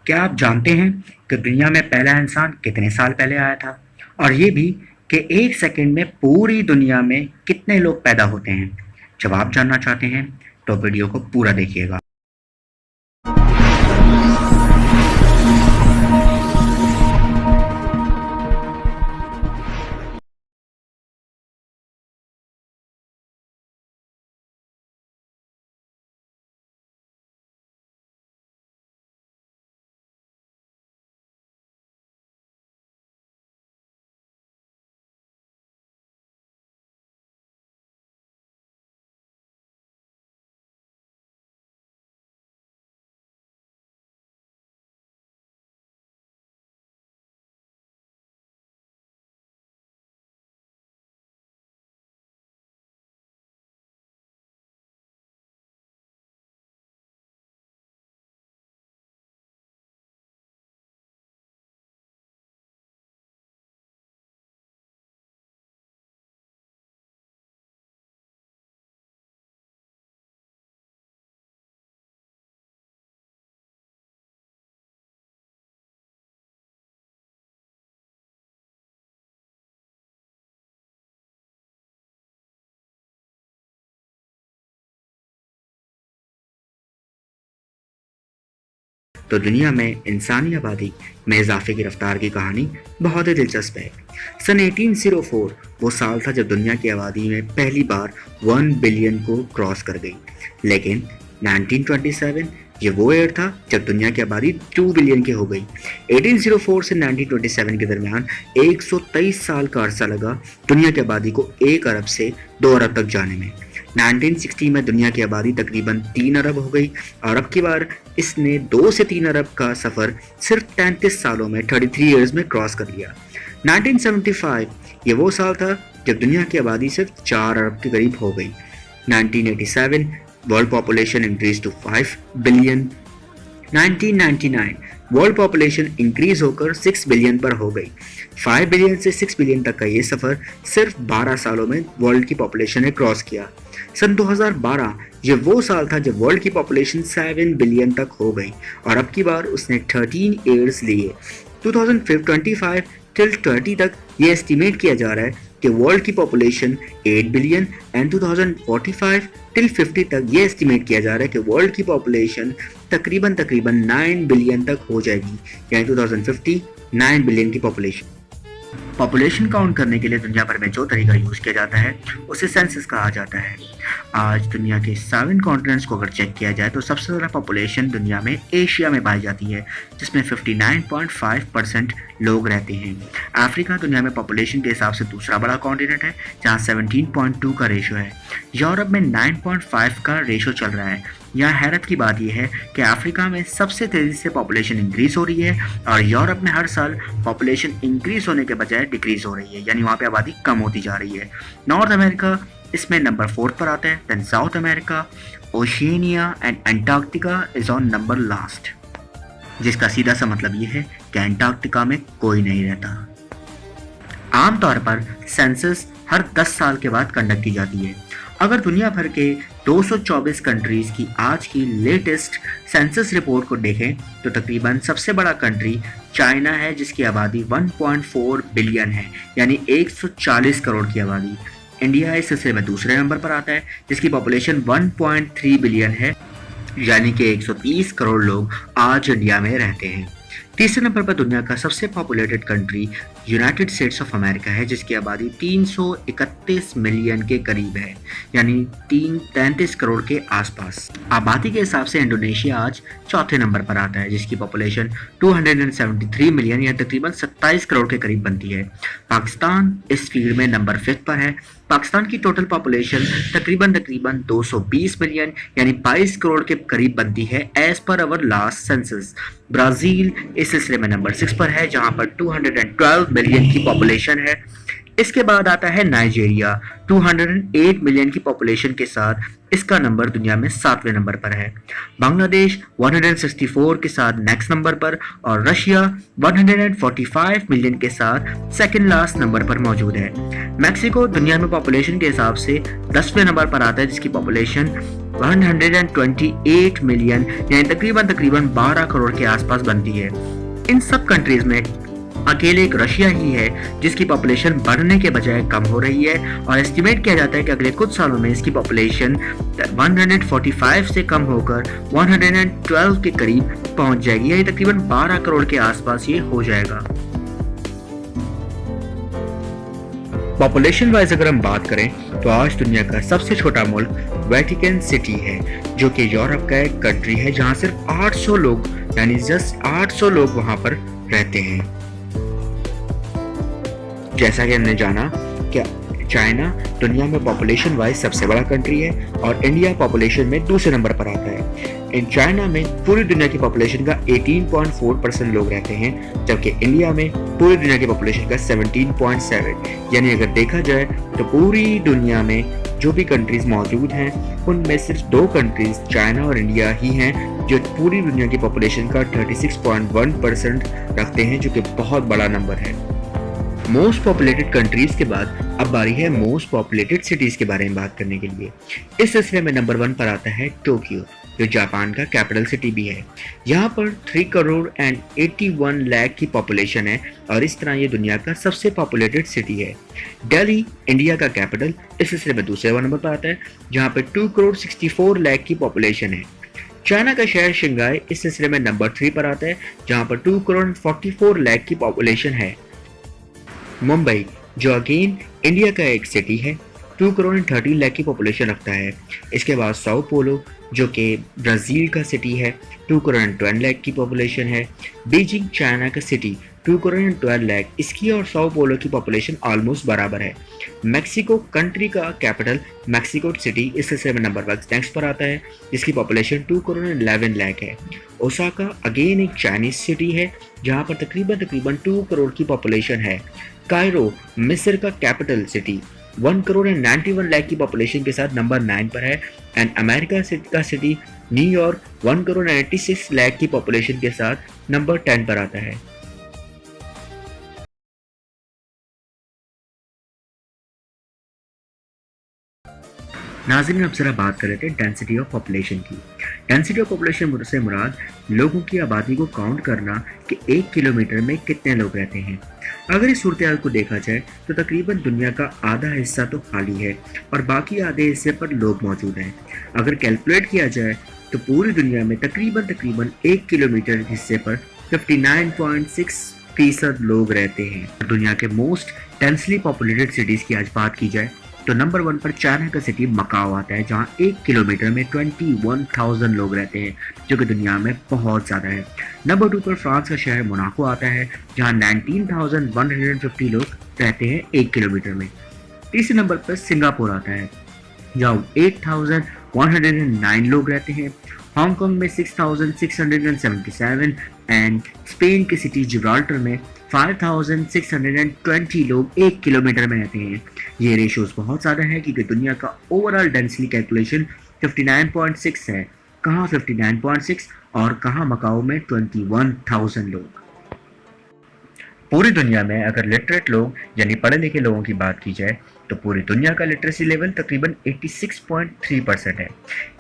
क्या आप जानते हैं कि दुनिया में पहला इंसान कितने साल पहले आया था? और ये भी कि एक सेकंड में पूरी दुनिया में कितने लोग पैदा होते हैं? जब आप जानना चाहते हैं तो वीडियो को पूरा देखिएगा। तो दुनिया में इंसानी आबादी में इजाफे की रफ्तार की कहानी बहुत ही दिलचस्प है। सन 1804 वो साल था जब दुनिया की आबादी में पहली बार 1 बिलियन को क्रॉस कर गई। लेकिन 1927 ये वो ईयर था जब दुनिया की आबादी 2 बिलियन की हो गई। 1804 से 1927 के दरमियान 123 साल का अरसा लगा दुनिया की आबादी को 1 अरब से 2 अरब तक जाने में। 1960 में दुनिया की आबादी तकरीबन 3 अरब हो गई और अब की बार इसने 2 से 3 अरब का सफ़र सिर्फ 33 सालों में 33 ईयर्स में क्रॉस कर लिया। 1975 ये वो साल था जब दुनिया की आबादी सिर्फ 4 अरब के करीब हो गई। 1987 world population increase to 5 billion. 1999 world population increase होकर 6 बिलियन पर हो गई। 5 बिलियन से 6 बिलियन तक का ये सफ़र सिर्फ 12 सालों में वर्ल्ड की पॉपुलेशन ने क्रॉस किया। सन 2012 ये वो साल था जब वर्ल्ड की पॉपुलेशन 7 बिलियन तक हो गई और अब की बार उसने 13 ईयर्स लिए। 2025 टिल 20 तक ये एस्टिमेट किया जा रहा है कि वर्ल्ड की पॉपुलेशन 8 बिलियन एंड 2045 टिल 50 तक ये एस्टिमेट किया जा रहा है कि वर्ल्ड की पॉपुलेशन तकरीबन 9 बिलियन तक हो जाएगी, यानी 2050 9 बिलियन की पॉपुलेशन काउंट करने के लिए दुनिया भर में जो तरीका यूज़ किया जाता है उसे सेंसस कहा जाता है। आज दुनिया के 7 कॉन्टिनेंट्स को अगर चेक किया जाए तो सबसे ज़्यादा पॉपुलेशन दुनिया में एशिया में पाई जाती है, जिसमें 59.5% लोग रहते हैं। अफ्रीका दुनिया में पॉपुलेशन के हिसाब से दूसरा बड़ा कॉन्टिनेंट है, जहाँ 17.2 का रेशो है। यूरोप में 9.5 का रेशो चल रहा है। यहाँ हैरत की बात यह है कि अफ्रीका में सबसे तेज़ी से पॉपुलेशन इंक्रीज़ हो रही है और यूरोप में हर साल पॉपुलेशन इंक्रीज़ होने के बजाय डिक्रीज़ हो रही है, यानी वहाँ पे आबादी कम होती जा रही है। नॉर्थ अमेरिका इसमें नंबर 4 पर आता है, then South America, Oceania and Antarctica is on number last, जिसका सीधा सा मतलब ये है कि अंटार्कटिका में कोई नहीं रहता। आमतौर पर सेंसस हर 10 साल के बाद कंडक्ट की जाती है। अगर दुनिया भर के 224 कंट्रीज़ की आज की लेटेस्ट सेंसस रिपोर्ट को देखें तो तकरीबन सबसे बड़ा कंट्री चाइना है, जिसकी आबादी 1.4 बिलियन है, यानी 140 करोड़ की आबादी। इंडिया इस सिलसिले में दूसरे नंबर पर आता है, जिसकी पॉपुलेशन 1.3 बिलियन है, यानी कि 130 करोड़ लोग आज इंडिया में रहते हैं। तीसरे नंबर पर दुनिया का सबसे populated country United states of America है, जिसकी आबादी 331 मिलियन के करीब है, यानी 33 करोड़ के आसपास। आबादी के हिसाब से इंडोनेशिया आज चौथे नंबर पर आता है, जिसकी पॉपुलेशन 273 मिलियन या तकरीबन 27 करोड़ के करीब बनती है। पाकिस्तान इस फील्ड में नंबर 5 पर है। पाकिस्तान की टोटल पॉपुलेशन तकरीबन 220 मिलियन यानी 22 करोड़ के करीब बनती है as per our last census. Brazil इस सिलसिले में नंबर 6 पर है, जहां पर 212 मिलियन की पॉपुलेशन है। इसके बाद आता है नाइजीरिया। 208 मिलियन की पॉपुलेशन के साथ इसका नंबर दुनिया में 7वें नंबर पर है। बांग्लादेश 164 के साथ नेक्स्ट नंबर पर और रशिया 145 मिलियन के साथ सेकंड लास्ट नंबर पर मौजूद है। मैक्सिको दुनिया में पॉपुलेशन के हिसाब से 10वें नंबर पर आता है, जिसकी पॉपुलेशन 128 मिलियन यानी तकरीबन 12 करोड़ के आसपास बनती है। इन सब कंट्रीज में अकेले एक रशिया ही है जिसकी पॉपुलेशन बढ़ने के बजाय कम हो रही है और एस्टिमेट किया जाता है कि अगले कुछ सालों में इसकी पॉपुलेशन 145 से कम होकर 112 के करीब पहुंच जाएगी, यानी तकरीबन 12 करोड़ के आसपास ये हो जाएगा। पॉपुलेशन वाइज अगर हम बात करें तो आज दुनिया का सबसे छोटा मुल्क वेटिकन सिटी है, जो कि यूरोप का एक कंट्री है जहां सिर्फ 800 लोग यानी जस्ट 800 लोग वहां पर रहते हैं। जैसा कि हमने जाना कि चाइना दुनिया में पॉपुलेशन वाइज सबसे बड़ा कंट्री है और इंडिया पॉपुलेशन में दूसरे नंबर पर आता है। इन चाइना में पूरी दुनिया की पॉपुलेशन का 18.4% लोग रहते हैं, जबकि इंडिया में पूरी दुनिया की पॉपुलेशन का 17.7। यानी अगर देखा जाए तो पूरी दुनिया में जो भी कंट्रीज मौजूद हैं उनमें सिर्फ 2 कंट्रीज चाइना और इंडिया ही हैं जो पूरी दुनिया की पॉपुलेशन का 36.1% रखते हैं, जो कि बहुत बड़ा नंबर है। मोस्ट पॉपुलेटेड कंट्रीज के बाद अब बारी है मोस्ट पॉपुलेटेड सिटीज के बारे में बात करने के लिए। इस सिलसिले में नंबर 1 पर आता है टोक्यो, जो जापान का कैपिटल सिटी भी है। यहाँ पर 3 करोड़ एंड 81 लाख की पॉपुलेशन है और इस तरह ये दुनिया का सबसे पॉपुलेटेड सिटी है। दिल्ली इंडिया का कैपिटल इस सिलसिले में दूसरे नंबर पर आता है, जहाँ पर 2 करोड़ 64 लाख की पॉपुलेशन है। चाइना का शहर शंघाई इस सिलसिले में नंबर 3 पर आता है, जहाँ पर 2 करोड़ 44 लाख की पॉपुलेशन है। मुंबई जो अगेन इंडिया का एक सिटी है, 2 करोड़ 30 लाख की पॉपुलेशन रखता है। इसके बाद साओ पोलो जो कि ब्राज़ील का सिटी है, 2 करोड़ 12 लाख की पॉपुलेशन है। बीजिंग चाइना का सिटी 2 करोड़ 12 लाख, इसकी और साओ पोलो की पॉपुलेशन ऑलमोस्ट बराबर है। मैक्सिको कंट्री का कैपिटल मैक्सिको सिटी इस सिलसिले में नंबर 1 नेक्स्ट पर आता है, जिसकी पॉपुलेशन 2 करोड़ 11 लाख है। ओसाका अगेन एक चाइनीज सिटी है जहाँ पर तकरीबन 2 करोड़ की पॉपुलेशन है। कायरो मिस्र का कैपिटल सिटी 1 करोड़ 91 लाख की पॉपुलेशन के साथ नंबर 9 पर है। एंड अमेरिका का सिटी न्यूयॉर्क 1 करोड़ 86 लाख की पॉपुलेशन के साथ नंबर 10 पर आता है। नाज़रीन अब जरा बात कर रहे थे डेंसिटी ऑफ पॉपुलेशन की। डेंसिटी ऑफ पॉपुलेशन से मुराद लोगों की आबादी को काउंट करना कि 1 किलोमीटर में कितने लोग रहते हैं। अगर इस सूरत हाल को देखा जाए तो तकरीबन दुनिया का आधा हिस्सा तो खाली है और बाकी आधे हिस्से पर लोग मौजूद हैं। अगर कैलकुलेट किया जाए तो पूरी दुनिया में तकरीबन 1 किलोमीटर हिस्से पर 59.6% लोग रहते हैं। दुनिया के मोस्ट डेंसली पॉपुलेटेड सिटीज़ की आज बात की जाए तो नंबर 1 पर चाइना का सिटी मकाओ आता है, जहां 1 किलोमीटर में 21,000 लोग रहते हैं, जो कि दुनिया में बहुत ज़्यादा है। नंबर 2 पर फ्रांस का शहर मोनाको आता है, जहां 19,150 लोग रहते हैं 1 किलोमीटर में। तीसरे नंबर पर सिंगापुर आता है, जहां 8,109 लोग रहते हैं। हांगकांग में 6,677 एंड स्पेन की सिटी जिब्राल्टर में 5,620 लोग 1 किलोमीटर में रहते हैं। ये रेशोज बहुत ज़्यादा है क्योंकि दुनिया का ओवरऑल डेंसिटी कैलकुलेशन 59.6 है। कहाँ 59.6 और कहाँ मकाओ में 21,000 लोग। पूरी दुनिया में अगर लिटरेट लोग यानी पढ़े लिखे लोगों की बात की जाए तो पूरी दुनिया का लिटरेसी लेवल तकरीबन 86.3% है।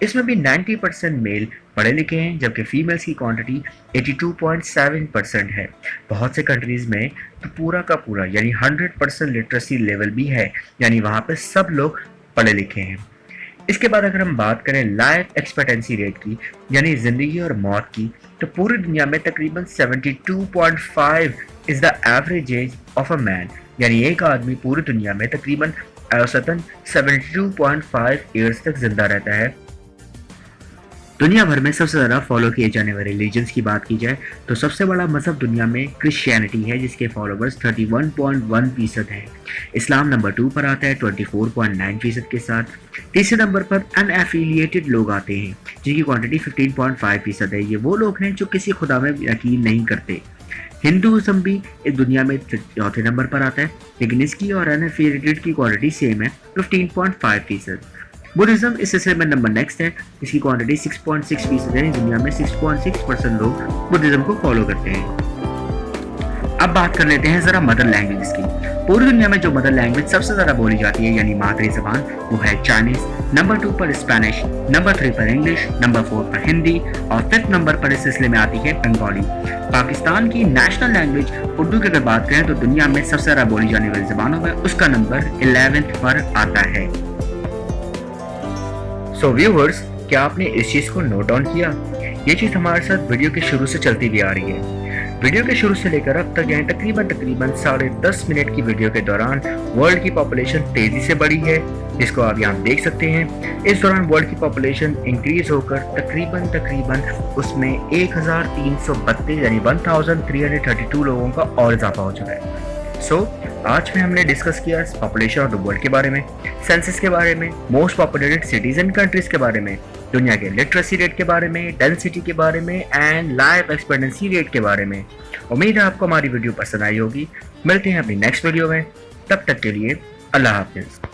इसमें भी 90% मेल पढ़े लिखे हैं, जबकि फीमेल्स की क्वांटिटी 82.7% है। बहुत से कंट्रीज़ में तो पूरा का पूरा यानी 100% लिटरेसी लेवल भी है, यानी वहाँ पर सब लोग पढ़े लिखे हैं। इसके बाद अगर हम बात करें लाइफ एक्सपेक्टेंसी रेट की यानी ज़िंदगी और मौत की, तो पूरी दुनिया में तकरीबन 72.5 is the average age of a man, यानी एक आदमी पूरी दुनिया में तकरीबन औसतन 72.5 ईयर्स तक जिंदा रहता है। दुनिया भर में सबसे ज़्यादा फॉलो किए जाने वाले रिलीजन्स की बात की जाए तो सबसे बड़ा मज़हब दुनिया में क्रिश्चियनिटी है, जिसके फॉलोवर्स 31.1% हैं। इस्लाम नंबर 2 पर आता है 24.9% के साथ। तीसरे नंबर पर अनएफिलिएटेड लोग आते हैं, जिनकी क्वांटिटी 15.5% है। ये वो लोग हैं जो किसी खुदा में यकीन नहीं करते। हिंदुज़म भी इस दुनिया में चौथे नंबर पर आता है, लेकिन इसकी और अनएफिलिएटेड की क्वांटिटी सेम है 15.5%। बुद्धिज्म इस सिलसिले में नंबर नेक्स्ट है, इसकी क्वांटिटी 6.6% है। दुनिया में 6.6% लोग बुद्धिज्म को फॉलो करते हैं। अब बात कर लेते हैं जरा मदर लैंग्वेज की। पूरी दुनिया में जो मदर लैंग्वेज सबसे ज्यादा बोली जाती है यानी मादरी जबान, वो है चाइनीज, नंबर 2 पर स्पेनिश, नंबर 3 पर इंग्लिश, नंबर 4 पर हिंदी और 5th नंबर पर इस सिलसिले में आती है बंगाली। पाकिस्तान की नेशनल लैंग्वेज उर्दू की अगर बात करें तो दुनिया में सबसे ज्यादा बोली जाने वाली जबानों में उसका नंबर 11th पर आता है। सो व्यूअर्स, क्या आपने इस चीज को नोट डाउन किया? ये चीज हमारे साथ वीडियो के शुरू से चलती भी आ रही है। वीडियो के शुरू से लेकर अब तक यानी तकरीबन 10.5 मिनट की वीडियो के दौरान वर्ल्ड की पॉपुलेशन तेजी से बढ़ी है, जिसको आप यहाँ देख सकते हैं। इस दौरान वर्ल्ड की पॉपुलेशन इंक्रीज होकर तकरीबन उसमें 1332 यानी 1332 लोगों का और इजाफा हो चुका है। आज में हमने डिस्कस किया पॉपुलेशन ऑफ द वर्ल्ड के बारे में, सेंसस के बारे में, most populated cities and countries के बारे में, दुनिया के लिटरेसी रेट के बारे में, डेंसिटी के बारे में एंड लाइफ एक्सपेक्टेंसी रेट के बारे में। उम्मीद है आपको हमारी वीडियो पसंद आई होगी। मिलते हैं अपनी नेक्स्ट वीडियो में, तब तक के लिए अल्लाह हाफिज।